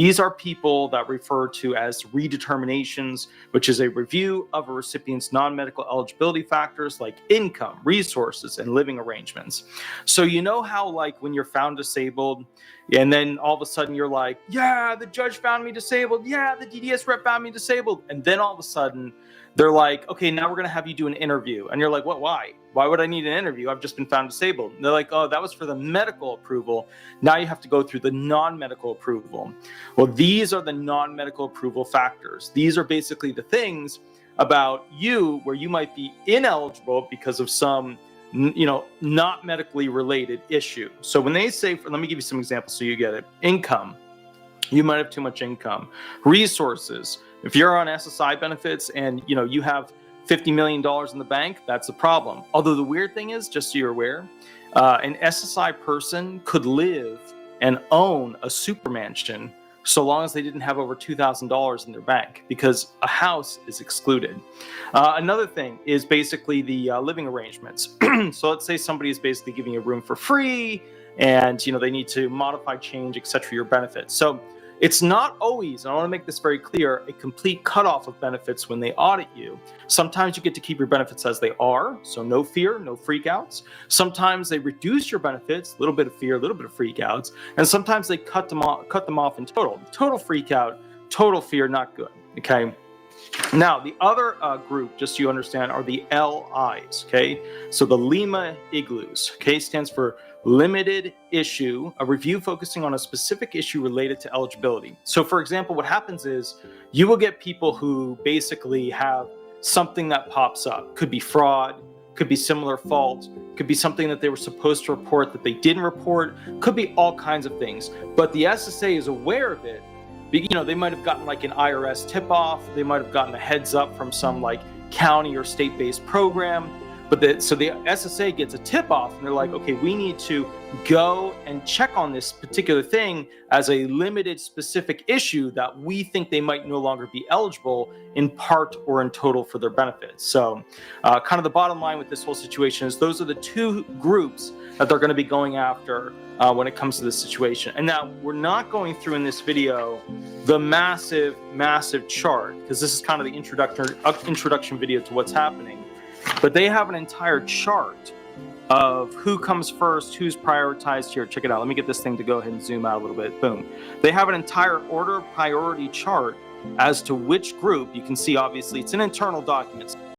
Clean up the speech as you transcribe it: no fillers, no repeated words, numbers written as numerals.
These are people that refer to as redeterminations, which is a review of a recipient's non-medical eligibility factors like income, resources, and living arrangements. So you know how like when you're found disabled and then all of a sudden you're like, yeah, the judge found me disabled. Yeah, the DDS rep found me disabled. And then all of a sudden they're like, okay, now we're going to have you do an interview. And you're like, what, why? Why would I need an interview? I've just been found disabled. And they're like, oh, that was for the medical approval. Now you have to go through the non-medical approval. Well, these are the non-medical approval factors. These are basically the things about you where you might be ineligible because of some, not medically related issue. So when they say, let me give you some examples so you get it. Income. You might have too much income. Resources. If you're on SSI benefits and you have $50 million in the bank, that's a problem. Although the weird thing is, just so you're aware, an SSI person could live and own a super mansion so long as they didn't have over $2,000 in their bank, because a house is excluded. Another thing is basically the living arrangements. So let's say somebody is basically giving you a room for free and they need to modify, change, etc. your benefits. So it's not always, and I want to make this very clear, a complete cutoff of benefits when they audit you. Sometimes you get to keep your benefits as they are, so no fear, no freakouts. Sometimes they reduce your benefits, a little bit of fear, a little bit of freakouts, and sometimes they cut them off in total. Total freakout, total fear, not good. Okay. Now, the other group, just so you understand, are the LIs. Okay. So the Lima Igloos. Okay, stands for limited issue, a review focusing on a specific issue related to eligibility. So for example, what happens is you will get people who basically have something that pops up. Could be fraud, could be similar fault, could be something that they were supposed to report that they didn't report, could be all kinds of things. But the SSA is aware of it. They might have gotten like an IRS tip-off, they might have gotten a heads up from some like county or state-based program. So the SSA gets a tip off and they're like, okay, we need to go and check on this particular thing as a limited specific issue that we think they might no longer be eligible in part or in total for their benefits. So kind of the bottom line with this whole situation is those are the two groups that they're going to be going after when it comes to this situation. And now we're not going through in this video the massive chart, because this is kind of the introduction video to what's happening. But they have an entire chart of who comes first, who's prioritized here. Check it out. Let me get this thing to go ahead and zoom out a little bit. Boom. They have an entire order priority chart as to which group. You can see, obviously, it's an internal document.